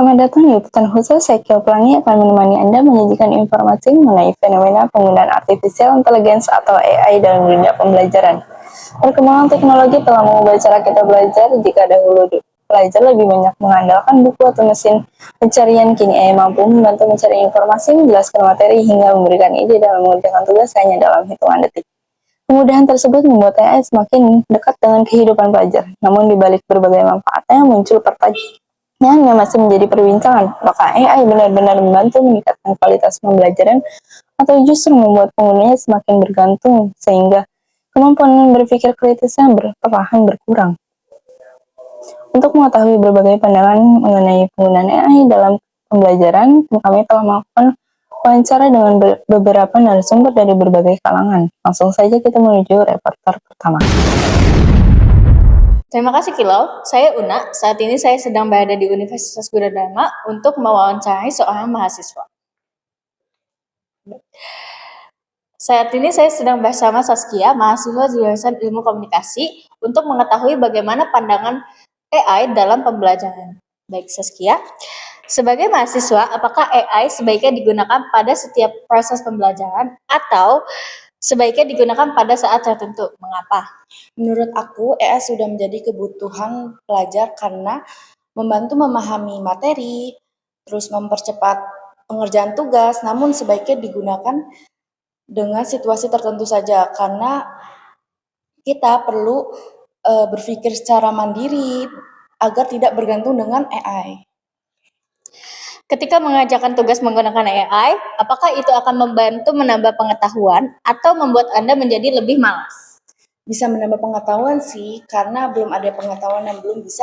Selamat datang di Pesan Khusus. Saya Kio Pelangi akan menemani Anda menyajikan informasi mengenai fenomena penggunaan artificial intelligence atau AI dalam dunia pembelajaran. Perkembangan teknologi telah mengubah cara kita belajar. Jika dahulu pelajar lebih banyak mengandalkan buku atau mesin pencarian, kini AI mampu membantu mencari informasi, menjelaskan materi, hingga memberikan ide dalam mengerjakan tugas hanya dalam hitungan detik. Kemudahan tersebut membuat AI semakin dekat dengan kehidupan pelajar. Namun di balik berbagai manfaatnya muncul pertanyaan yang masih menjadi perbincangan. Apakah AI benar-benar membantu meningkatkan kualitas pembelajaran atau justru membuat penggunanya semakin bergantung sehingga kemampuan berpikir kritisnya perlahan berkurang? Untuk mengetahui berbagai pandangan mengenai penggunaan AI dalam pembelajaran, kami telah melakukan wawancara dengan beberapa narasumber dari berbagai kalangan. Langsung saja kita menuju reporter pertama. Terima kasih Kilau, saya Una. Saat ini saya sedang berada di Universitas Gurudatma untuk mewawancarai seorang mahasiswa. Saat ini saya sedang bersama Saskia, mahasiswa jurusan Ilmu Komunikasi, untuk mengetahui bagaimana pandangan AI dalam pembelajaran. Baik Saskia, sebagai mahasiswa, apakah AI sebaiknya digunakan pada setiap proses pembelajaran atau sebaiknya digunakan pada saat tertentu? Mengapa? Menurut aku, AI sudah menjadi kebutuhan pelajar karena membantu memahami materi, terus mempercepat pengerjaan tugas, namun sebaiknya digunakan dengan situasi tertentu saja, karena kita perlu berpikir secara mandiri agar tidak bergantung dengan AI. Ketika mengerjakan tugas menggunakan AI, apakah itu akan membantu menambah pengetahuan atau membuat Anda menjadi lebih malas? Bisa menambah pengetahuan sih, karena belum ada pengetahuan yang belum bisa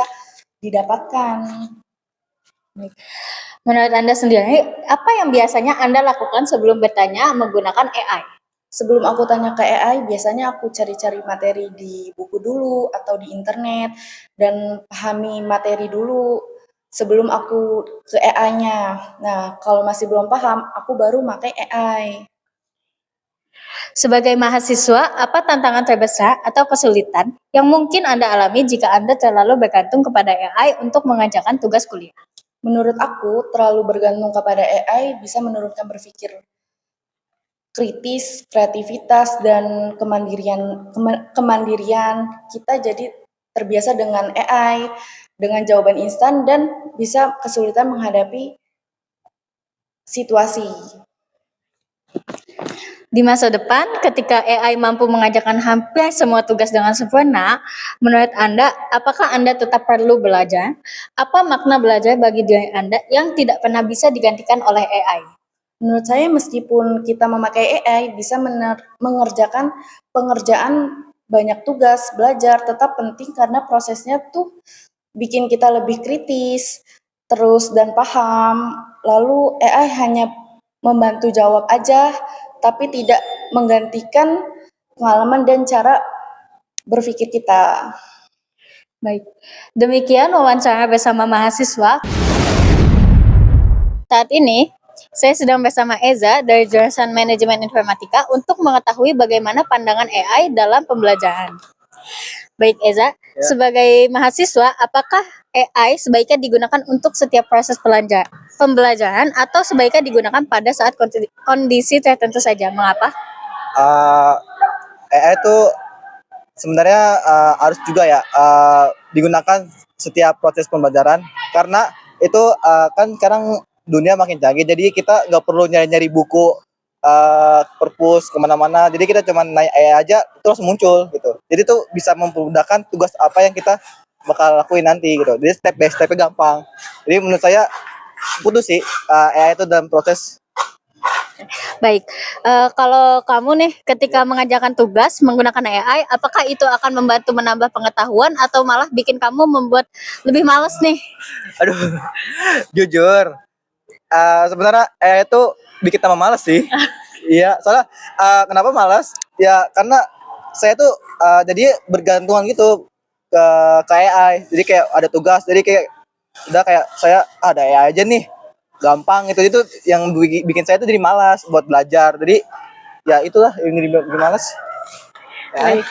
didapatkan. Menurut Anda sendiri, apa yang biasanya Anda lakukan sebelum bertanya menggunakan AI? Sebelum aku tanya ke AI, biasanya aku cari-cari materi di buku dulu atau di internet dan pahami materi dulu sebelum aku ke AI-nya. Nah, kalau masih belum paham, aku baru pakai AI. Sebagai mahasiswa, apa tantangan terbesar atau kesulitan yang mungkin Anda alami jika Anda terlalu bergantung kepada AI untuk mengerjakan tugas kuliah? Menurut aku, terlalu bergantung kepada AI bisa menurunkan berpikir kritis, kreativitas, dan kemandirian kita jadi terbiasa dengan AI, dengan jawaban instan, dan bisa kesulitan menghadapi situasi. Di masa depan, ketika AI mampu mengerjakan hampir semua tugas dengan sempurna, menurut Anda, apakah Anda tetap perlu belajar? Apa makna belajar bagi diri Anda yang tidak pernah bisa digantikan oleh AI? Menurut saya, meskipun kita memakai AI bisa mengerjakan pengerjaan banyak tugas, belajar tetap penting karena prosesnya tuh bikin kita lebih kritis, terus dan paham. Lalu AI hanya membantu jawab aja, tapi tidak menggantikan pengalaman dan cara berpikir kita. Baik, demikian wawancara bersama mahasiswa. Saat ini, saya sedang bersama Eza dari jurusan Manajemen Informatika untuk mengetahui bagaimana pandangan AI dalam pembelajaran. Baik Eza, sebagai mahasiswa, apakah AI sebaiknya digunakan untuk setiap proses pembelajaran atau sebaiknya digunakan pada saat kondisi tertentu saja? Mengapa? AI itu sebenarnya harus juga ya digunakan setiap proses pembelajaran, karena itu kan sekarang dunia makin canggih, jadi kita nggak perlu nyari-nyari buku perpus kemana-mana, jadi kita cuma naik AI aja terus muncul gitu. Jadi itu bisa memudahkan tugas apa yang kita bakal lakuin nanti gitu, jadi step by stepnya gampang. Jadi menurut saya butuh sih AI itu dalam proses. Baik, kalau kamu nih ketika mengerjakan tugas menggunakan AI, apakah itu akan membantu menambah pengetahuan atau malah bikin kamu membuat lebih malas nih? Aduh, jujur, sebenarnya AI itu bikin tambah malas sih. Iya, soalnya kenapa malas? Ya karena saya tuh jadi bergantungan gitu ke AI. Jadi kayak ada tugas, jadi kayak udah kayak saya ada AI aja nih, gampang gitu. Itu yang bikin saya tuh jadi malas buat belajar. Jadi ya itulah yang bikin malas. Baik.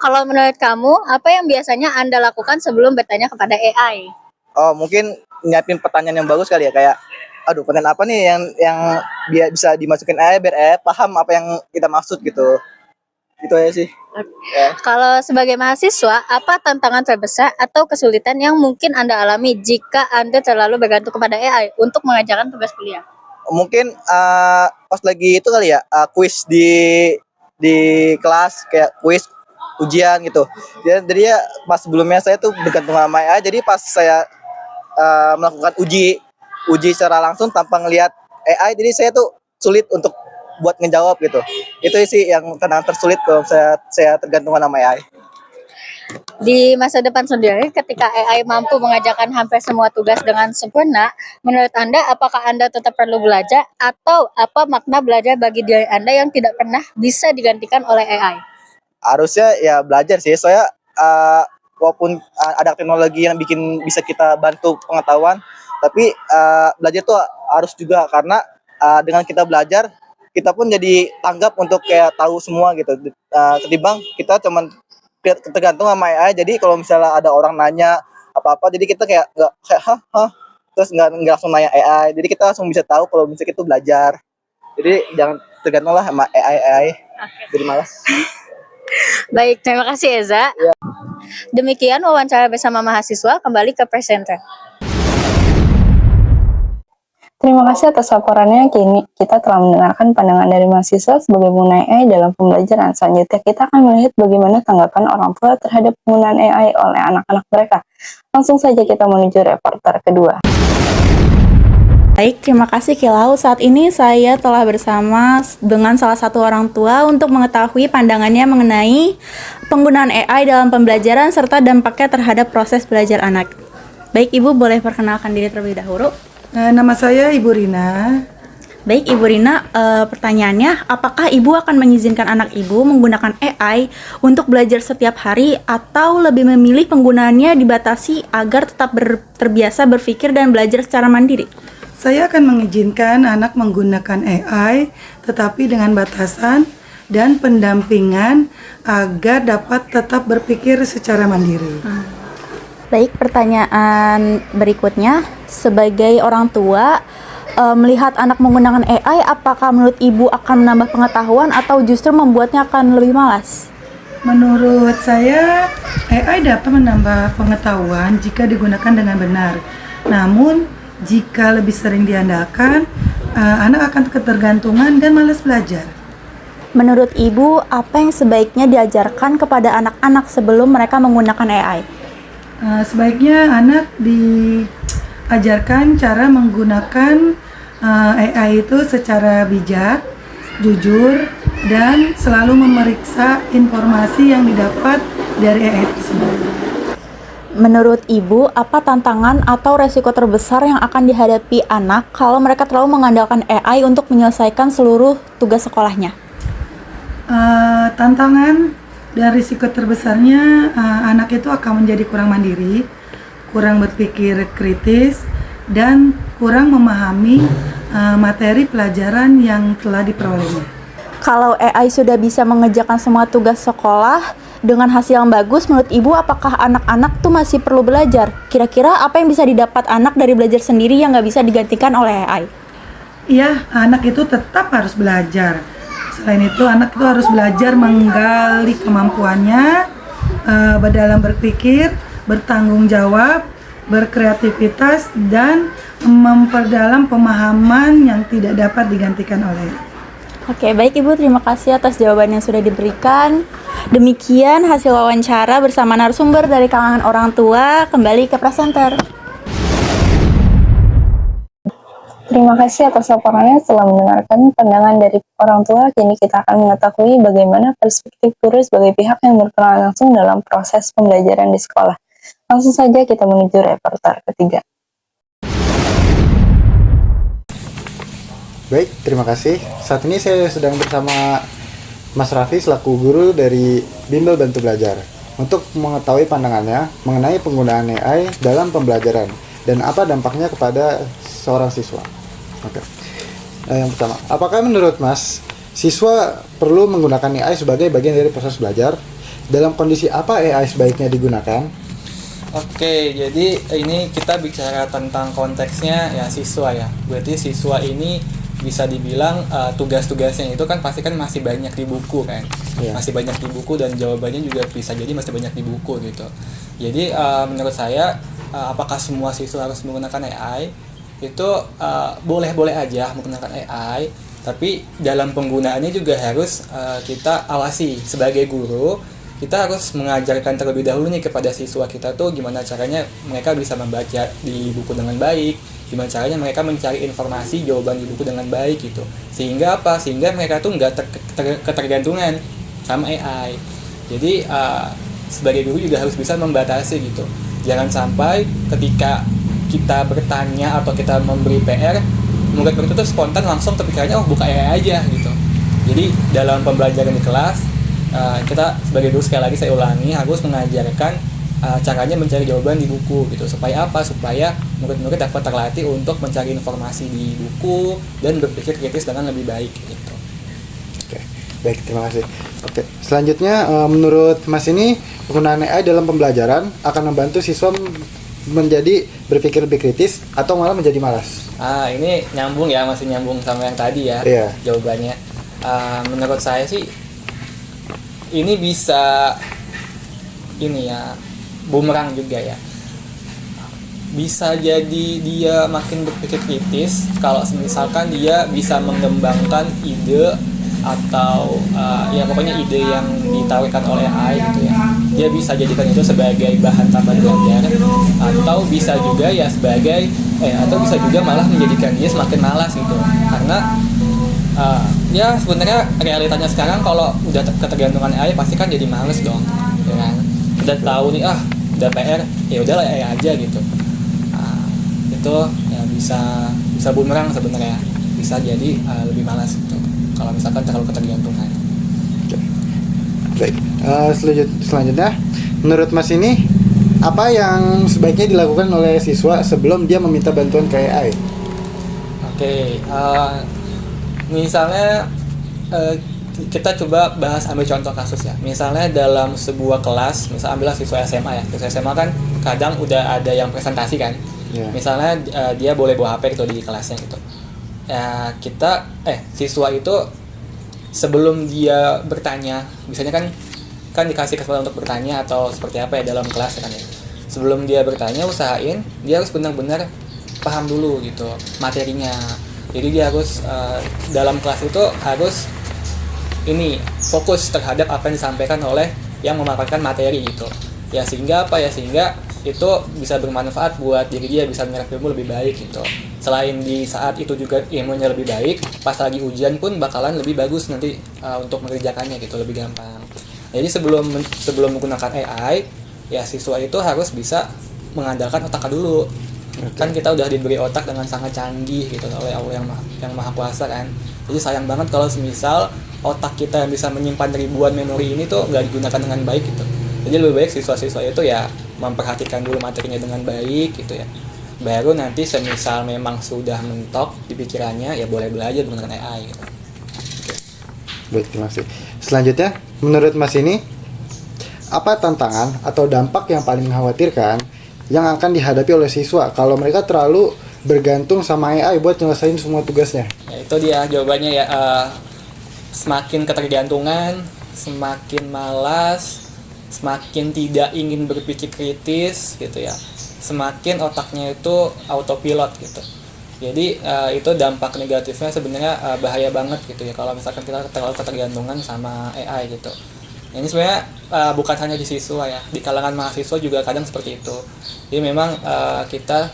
Kalau menurut kamu, apa yang biasanya Anda lakukan sebelum bertanya kepada AI? Oh, mungkin nyiapin pertanyaan yang bagus kali ya, kayak aduh pertanyaan apa nih yang biar bisa dimasukin AI biar AI paham apa yang kita maksud gitu. Itu aja sih. Ya. Kalau sebagai mahasiswa, apa tantangan terbesar atau kesulitan yang mungkin Anda alami jika Anda terlalu bergantung kepada AI untuk mengerjakan tugas kuliah? Mungkin pas lagi itu kali ya, kuis di kelas, kayak kuis ujian gitu. Jadi ya pas sebelumnya saya tuh bergantung sama AI, jadi pas saya melakukan uji secara langsung tanpa ngelihat AI, jadi saya tuh sulit untuk buat ngejawab gitu. Itu sih yang tantangan tersulit kalau saya tergantung sama AI. Di masa depan sendiri, ketika AI mampu mengerjakan hampir semua tugas dengan sempurna, menurut Anda, apakah Anda tetap perlu belajar atau apa makna belajar bagi diri Anda yang tidak pernah bisa digantikan oleh AI? Harusnya ya belajar sih, soalnya walaupun ada teknologi yang bikin bisa kita bantu pengetahuan, tapi belajar tuh harus juga, karena dengan kita belajar kita pun jadi tanggap untuk kayak tahu semua gitu. Ketimbang kita cuman tergantung sama AI, jadi kalau misalnya ada orang nanya apa-apa, jadi kita kayak nggak kayak hah, terus nggak langsung nanya AI, jadi kita langsung bisa tahu kalau misalnya itu belajar. Jadi jangan tergantunglah sama AI, jadi malas. Baik, terima kasih Eza. Demikian wawancara bersama mahasiswa, kembali ke presenter. Terima kasih atas laporannya. Kini kita telah mendengarkan pandangan dari mahasiswa sebagai pengguna AI dalam pembelajaran. Selanjutnya kita akan melihat bagaimana tanggapan orang tua terhadap penggunaan AI oleh anak-anak mereka. Langsung saja kita menuju reporter kedua. Baik, terima kasih Kilau. Saat ini saya telah bersama dengan salah satu orang tua untuk mengetahui pandangannya mengenai penggunaan AI dalam pembelajaran serta dampaknya terhadap proses belajar anak. Baik, Ibu boleh perkenalkan diri terlebih dahulu. Nama saya Ibu Rina. Baik, Ibu Rina, pertanyaannya, apakah Ibu akan mengizinkan anak Ibu menggunakan AI untuk belajar setiap hari atau lebih memilih penggunaannya dibatasi agar tetap terbiasa berpikir dan belajar secara mandiri? Saya akan mengizinkan anak menggunakan AI, tetapi dengan batasan dan pendampingan agar dapat tetap berpikir secara mandiri. Baik, pertanyaan berikutnya, sebagai orang tua, melihat anak menggunakan AI, apakah menurut Ibu akan menambah pengetahuan atau justru membuatnya akan lebih malas? Menurut saya, AI dapat menambah pengetahuan jika digunakan dengan benar. Namun, jika lebih sering diandalkan, anak akan ketergantungan dan malas belajar. Menurut Ibu, apa yang sebaiknya diajarkan kepada anak-anak sebelum mereka menggunakan AI? Sebaiknya anak diajarkan cara menggunakan AI itu secara bijak, jujur, dan selalu memeriksa informasi yang didapat dari AI tersebut. Menurut Ibu, apa tantangan atau resiko terbesar yang akan dihadapi anak kalau mereka terlalu mengandalkan AI untuk menyelesaikan seluruh tugas sekolahnya? Tantangan dan risiko terbesarnya, anak itu akan menjadi kurang mandiri, kurang berpikir kritis, dan kurang memahami materi pelajaran yang telah diperolehnya. Kalau AI sudah bisa mengerjakan semua tugas sekolah dengan hasil yang bagus, menurut Ibu apakah anak-anak tuh masih perlu belajar? Kira-kira apa yang bisa didapat anak dari belajar sendiri yang nggak bisa digantikan oleh AI? Iya, anak itu tetap harus belajar. Selain itu, anak itu harus belajar menggali kemampuannya dalam berpikir, bertanggung jawab, berkreativitas, dan memperdalam pemahaman yang tidak dapat digantikan oleh. Oke, baik Ibu, terima kasih atas jawaban yang sudah diberikan. Demikian hasil wawancara bersama narasumber dari kalangan orang tua. Kembali ke presenter. Terima kasih atas laporannya. Setelah mendengarkan pandangan dari orang tua, kini kita akan mengetahui bagaimana perspektif guru sebagai pihak yang berperan langsung dalam proses pembelajaran di sekolah. Langsung saja kita menuju reporter ketiga. Baik, terima kasih. Saat ini saya sedang bersama Mas Raffi selaku guru dari Bimbel Bantu Belajar untuk mengetahui pandangannya mengenai penggunaan AI dalam pembelajaran dan apa dampaknya kepada seorang siswa. Oke. Yang pertama, apakah menurut Mas, siswa perlu menggunakan AI sebagai bagian dari proses belajar? Dalam kondisi apa AI sebaiknya digunakan? Oke, jadi ini kita bicara tentang konteksnya ya siswa ya. Berarti siswa ini bisa dibilang tugas-tugasnya itu kan pasti kan masih banyak di buku kan. Iya. Masih banyak di buku dan jawabannya juga bisa jadi masih banyak di buku gitu. Jadi menurut saya apakah semua siswa harus menggunakan AI? Itu boleh-boleh aja menggunakan AI, tapi dalam penggunaannya juga harus kita awasi sebagai guru. Kita harus mengajarkan terlebih dahulu nih kepada siswa kita tuh gimana caranya mereka bisa membaca di buku dengan baik, gimana caranya mereka mencari informasi jawaban di buku dengan baik gitu. Sehingga apa? Sehingga mereka tuh nggak ketergantungan sama AI. Jadi sebagai guru juga harus bisa membatasi gitu. Jangan sampai ketika kita bertanya atau kita memberi PR, murid-murid itu spontan langsung kepikirannya buka AI aja gitu. Jadi dalam pembelajaran di kelas kita sebagai guru, sekali lagi saya ulangi, harus mengajarkan caranya mencari jawaban di buku gitu. Supaya apa? Supaya murid-murid dapat terlatih untuk mencari informasi di buku dan berpikir kritis dengan lebih baik gitu. Oke, baik, terima kasih. Oke, selanjutnya menurut Mas ini penggunaan AI dalam pembelajaran akan membantu siswa menjadi berpikir lebih kritis atau malah menjadi malas? Ini nyambung ya, masih nyambung sama yang tadi ya. Iya. Jawabannya. Menurut saya sih ini bisa bumerang juga ya. Bisa jadi dia makin berpikir kritis kalau misalkan dia bisa mengembangkan ide atau ya pokoknya ide yang ditawarkan oleh AI gitu ya. Dia bisa jadikan itu sebagai bahan tambahan belajar, atau bisa juga ya sebagai atau bisa juga malah menjadikan dia semakin malas gitu. Karena ya sebenarnya realitanya sekarang kalau udah ketergantungan AI pasti kan jadi males dong, ya kan? Udah tahu nih udah PR, ya udahlah AI aja gitu. Itu ya bisa bumerang sebenarnya, bisa jadi lebih malas gitu kalau misalkan terlalu ketergantungan. Baik, selanjutnya menurut Mas ini apa yang sebaiknya dilakukan oleh siswa sebelum dia meminta bantuan ke AI? Oke, misalnya kita coba ambil contoh kasus ya. Misalnya dalam sebuah kelas, misal ambillah siswa SMA ya. Siswa SMA kan kadang udah ada yang presentasi kan. Yeah. Misalnya dia boleh bawa HP gitu di kelasnya gitu. Ya siswa itu sebelum dia bertanya, biasanya kan dikasih kesempatan untuk bertanya atau seperti apa ya dalam kelas kan ya. Sebelum dia bertanya, usahain dia harus benar-benar paham dulu gitu materinya. Jadi dia harus dalam kelas itu harus fokus terhadap apa yang disampaikan oleh yang memaparkan materi gitu. Ya sehingga sehingga itu bisa bermanfaat buat diri dia, bisa menyerap ilmu lebih baik gitu. Selain di saat itu juga ilmunya lebih baik, pas lagi ujian pun bakalan lebih bagus nanti untuk mengerjakannya gitu, lebih gampang. Jadi sebelum menggunakan AI, ya siswa itu harus bisa mengandalkan otaknya dulu. Kan kita udah diberi otak dengan sangat canggih gitu oleh Allah yang maha kuasa kan. Jadi sayang banget kalau semisal otak kita yang bisa menyimpan ribuan memori ini tuh nggak digunakan dengan baik gitu. Jadi lebih baik siswa-siswa itu ya memperhatikan dulu materinya dengan baik gitu ya. Baru nanti semisal memang sudah mentok di pikirannya, ya boleh belajar menggunakan AI gitu. Oke. Baik, terima kasih. Selanjutnya, menurut Mas ini apa tantangan atau dampak yang paling mengkhawatirkan yang akan dihadapi oleh siswa kalau mereka terlalu bergantung sama AI buat nyelesain semua tugasnya? Ya itu dia jawabannya ya, semakin ketergantungan, semakin malas, semakin tidak ingin berpikir kritis gitu ya, semakin otaknya itu autopilot gitu. Jadi itu dampak negatifnya sebenarnya bahaya banget gitu ya kalau misalkan kita terlalu ketergantungan sama AI gitu. Ini sebenarnya bukan hanya di siswa ya, di kalangan mahasiswa juga kadang seperti itu. Jadi memang kita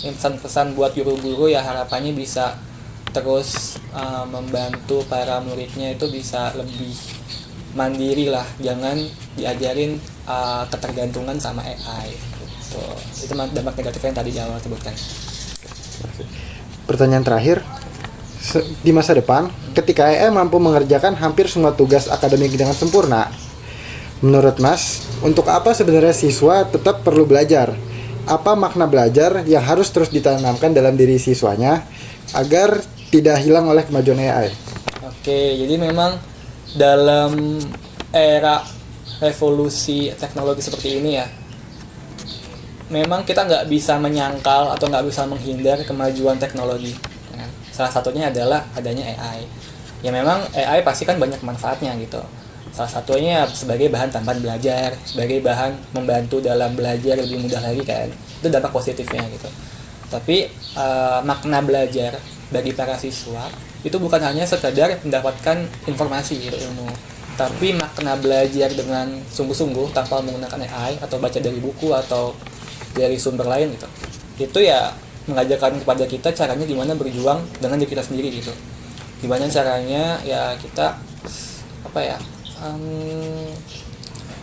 pesan-pesan buat guru-guru ya harapannya bisa terus membantu para muridnya itu bisa lebih mandiri lah, jangan diajarin ketergantungan sama AI gitu. Itu dampak negatifnya yang tadi di awal sebutkan. Pertanyaan terakhir, di masa depan ketika AI mampu mengerjakan hampir semua tugas akademik dengan sempurna, menurut Mas, untuk apa sebenarnya siswa tetap perlu belajar? Apa makna belajar yang harus terus ditanamkan dalam diri siswanya agar tidak hilang oleh kemajuan AI? Oke, jadi memang dalam era revolusi teknologi seperti ini ya, memang kita nggak bisa menyangkal atau nggak bisa menghindar kemajuan teknologi. Ya kan? Salah satunya adalah adanya AI. Ya memang AI pasti kan banyak manfaatnya gitu. Salah satunya sebagai bahan tambahan belajar, sebagai bahan membantu dalam belajar lebih mudah lagi kan. Itu dampak positifnya gitu. Tapi makna belajar bagi para siswa itu bukan hanya sekedar mendapatkan informasi gitu, ilmu, tapi makna belajar dengan sungguh-sungguh tanpa menggunakan AI atau baca dari buku atau dari sumber lain gitu. Itu ya mengajarkan kepada kita caranya gimana berjuang dengan diri kita sendiri gitu. Gimana caranya ya kita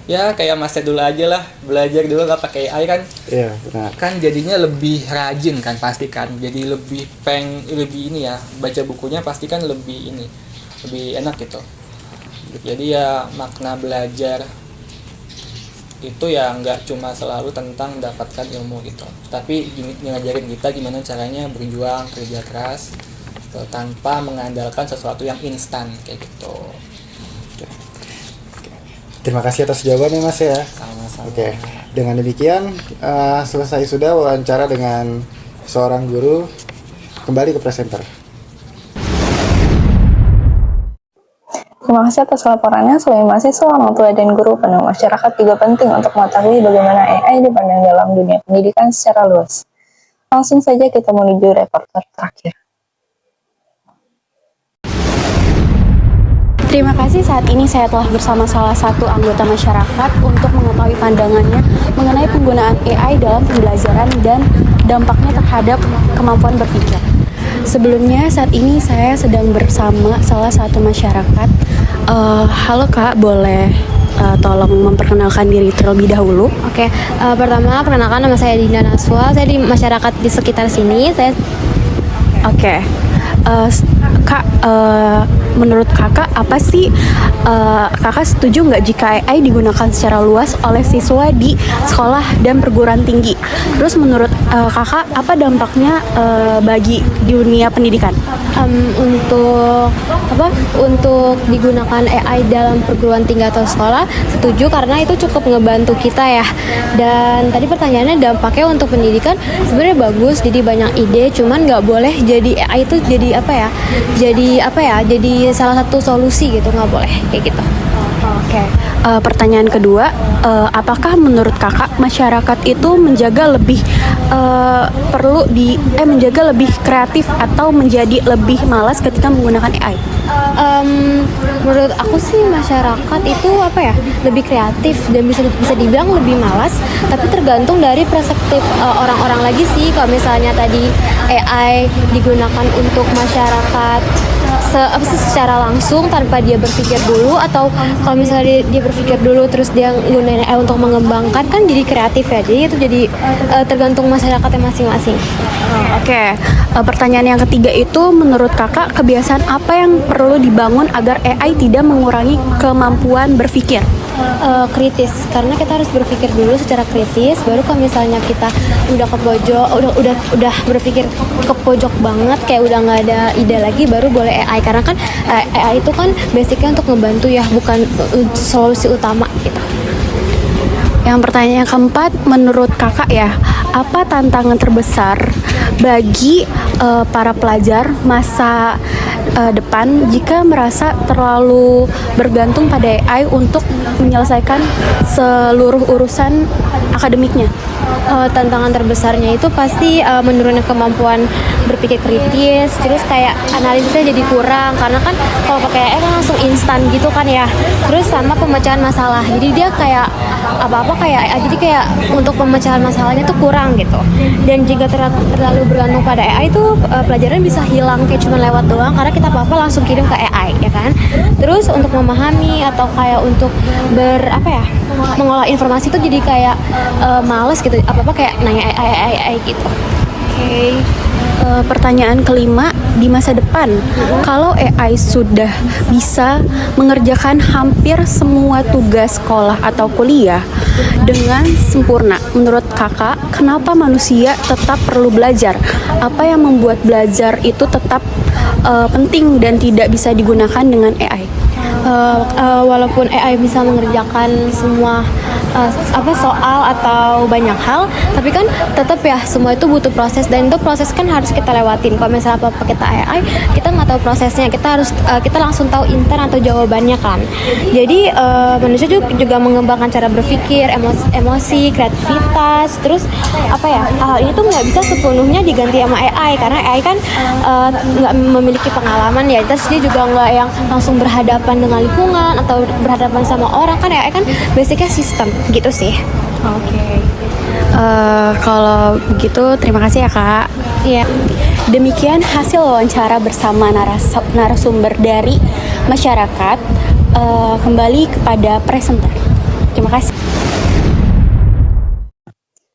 ya kayak Mas dulu aja lah, belajar dulu nggak pakai AI kan. Iya, benar. Kan jadinya lebih rajin kan pasti kan. Jadi lebih ini ya, baca bukunya pasti kan lebih enak gitu. Jadi ya makna belajar itu ya nggak cuma selalu tentang mendapatkan ilmu gitu, tapi ngajarin kita gimana caranya berjuang, kerja keras gitu, tanpa mengandalkan sesuatu yang instan kayak gitu. Terima kasih atas jawabannya Mas ya. Sama-sama. Oke, dengan demikian selesai sudah wawancara dengan seorang guru. Kembali ke presenter. Terima kasih atas laporannya. Selain mahasiswa, orang tua, dan guru, penuh masyarakat juga penting untuk mengetahui bagaimana AI dipandang dalam dunia pendidikan secara luas. Langsung saja kita menuju reporter terakhir. Terima kasih, saat ini saya telah bersama salah satu anggota masyarakat untuk mengetahui pandangannya mengenai penggunaan AI dalam pembelajaran dan dampaknya terhadap kemampuan berpikir. Sebelumnya, saat ini saya sedang bersama salah satu masyarakat. Halo Kak, boleh tolong memperkenalkan diri terlebih dahulu? Oke, pertama perkenalkan nama saya Dinda Naswa, saya di masyarakat di sekitar sini. Oke. Kak, menurut kakak apa sih, kakak setuju nggak jika AI digunakan secara luas oleh siswa di sekolah dan perguruan tinggi? Terus menurut kakak apa dampaknya bagi dunia pendidikan? Untuk digunakan AI dalam perguruan tinggi atau sekolah, setuju karena itu cukup ngebantu kita ya. Dan tadi pertanyaannya dampaknya untuk pendidikan sebenarnya bagus, jadi banyak ide, cuman nggak boleh jadi AI itu jadi jadi salah satu solusi gitu, nggak boleh kayak gitu. Oke. Pertanyaan kedua, apakah menurut kakak masyarakat itu menjaga lebih menjaga lebih kreatif atau menjadi lebih malas ketika menggunakan AI? Menurut aku sih masyarakat itu lebih kreatif dan bisa dibilang lebih malas, tapi tergantung dari perspektif orang-orang lagi sih. Kalau misalnya tadi AI digunakan untuk masyarakat secara langsung tanpa dia berpikir dulu, atau kalau misalnya dia berpikir dulu terus dia gunain AI untuk mengembangkan, kan jadi kreatif ya. Jadi itu jadi tergantung masyarakatnya masing-masing. Oke. Pertanyaan yang ketiga itu, menurut kakak kebiasaan apa yang perlu dibangun agar AI tidak mengurangi kemampuan berpikir? Kritis, karena kita harus berpikir dulu secara kritis, baru kalau misalnya kita udah ke pojok, udah berpikir ke pojok banget, kayak udah nggak ada ide lagi, baru boleh AI. Karena kan AI itu kan basicnya untuk ngebantu ya, bukan solusi utama gitu. Yang pertanyaan yang keempat, menurut kakak ya, apa tantangan terbesar bagi para pelajar masa depan jika merasa terlalu bergantung pada AI untuk menyelesaikan seluruh urusan akademiknya? Tantangan terbesarnya itu pasti menurunkan kemampuan berpikir kritis, terus kayak analisisnya jadi kurang, karena kan kalau pakai AI kan langsung instan gitu kan ya. Terus sama pemecahan masalah, jadi dia kayak apa-apa kayak AI, jadi kayak untuk pemecahan masalahnya tuh kurang gitu. Dan jika terlalu bergantung pada AI itu pelajaran bisa hilang kayak cuma lewat doang, karena kita apa-apa langsung kirim ke AI ya kan. Terus untuk memahami atau kayak untuk mengolah informasi itu jadi kayak males gitu, apa-apa kayak nanya AI gitu. Oke. Pertanyaan kelima, di masa depan kalau AI sudah bisa mengerjakan hampir semua tugas sekolah atau kuliah dengan sempurna, menurut kakak kenapa manusia tetap perlu belajar? Apa yang membuat belajar itu tetap penting dan tidak bisa digunakan dengan AI? walaupun AI bisa mengerjakan semua soal atau banyak hal, tapi kan tetap ya semua itu butuh proses, dan itu proses kan harus kita lewatin. Kalau misalnya apa kita AI, kita nggak tahu prosesnya, kita langsung tahu instan atau jawabannya kan. Jadi manusia juga mengembangkan cara berpikir, emosi, kreativitas, terus hal ini tuh nggak bisa sepenuhnya diganti sama AI, karena AI kan nggak memiliki pengalaman ya, terus dia juga nggak yang langsung berhadapan dengan lingkungan atau berhadapan sama orang kan. AI kan basicnya sistem gitu sih. Oke. Kalau begitu terima kasih ya Kak. Iya. Demikian hasil wawancara bersama narasumber dari masyarakat. Kembali kepada presenter. Terima kasih.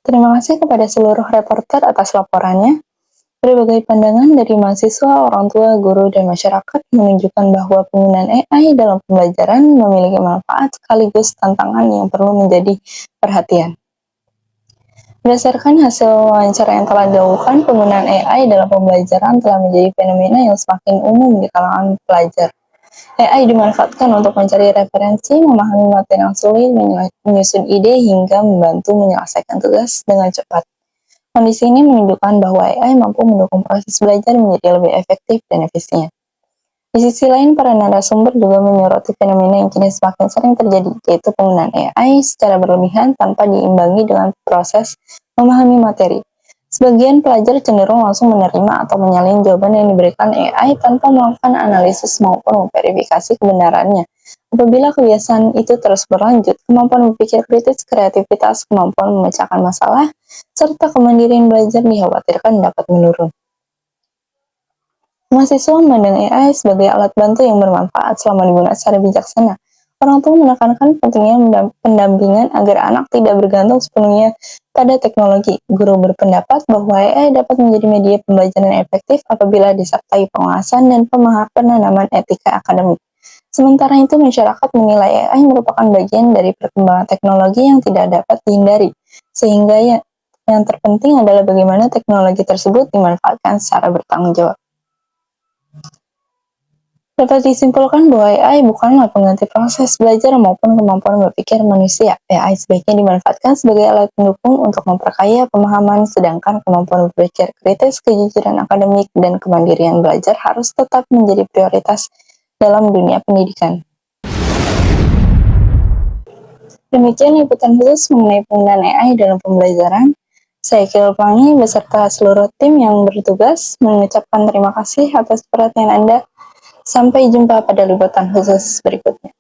Terima kasih kepada seluruh reporter atas laporannya. Berbagai pandangan dari mahasiswa, orang tua, guru, dan masyarakat menunjukkan bahwa penggunaan AI dalam pembelajaran memiliki manfaat sekaligus tantangan yang perlu menjadi perhatian. Berdasarkan hasil wawancara yang telah dilakukan, penggunaan AI dalam pembelajaran telah menjadi fenomena yang semakin umum di kalangan pelajar. AI dimanfaatkan untuk mencari referensi, memahami materi yang sulit, menyusun ide, hingga membantu menyelesaikan tugas dengan cepat. Kondisi ini menunjukkan bahwa AI mampu mendukung proses belajar menjadi lebih efektif dan efisien. Di sisi lain, para narasumber juga menyoroti fenomena yang kini semakin sering terjadi, yaitu penggunaan AI secara berlebihan tanpa diimbangi dengan proses memahami materi. Sebagian pelajar cenderung langsung menerima atau menyalin jawaban yang diberikan AI tanpa melakukan analisis maupun memverifikasi kebenarannya. Apabila kebiasaan itu terus berlanjut, kemampuan berpikir kritis, kreativitas, kemampuan memecahkan masalah, serta kemandirian belajar dikhawatirkan dapat menurun. Mahasiswa memandang AI sebagai alat bantu yang bermanfaat selama digunakan secara bijaksana. Orang tua menekankan pentingnya pendampingan agar anak tidak bergantung sepenuhnya pada teknologi. Guru berpendapat bahwa AI dapat menjadi media pembelajaran efektif apabila disertai pengawasan dan penanaman etika akademik. Sementara itu, masyarakat menilai AI merupakan bagian dari perkembangan teknologi yang tidak dapat dihindari, sehingga yang terpenting adalah bagaimana teknologi tersebut dimanfaatkan secara bertanggung jawab. Dapat disimpulkan bahwa AI bukanlah pengganti proses belajar maupun kemampuan berpikir manusia. AI sebaiknya dimanfaatkan sebagai alat pendukung untuk memperkaya pemahaman, sedangkan kemampuan berpikir kritis, kejujuran akademik, dan kemandirian belajar harus tetap menjadi prioritas dalam dunia pendidikan. Demikian liputan khusus mengenai penggunaan AI dalam pembelajaran. Saya Kil Pelangi beserta seluruh tim yang bertugas mengucapkan terima kasih atas perhatian Anda. Sampai jumpa pada liputan khusus berikutnya.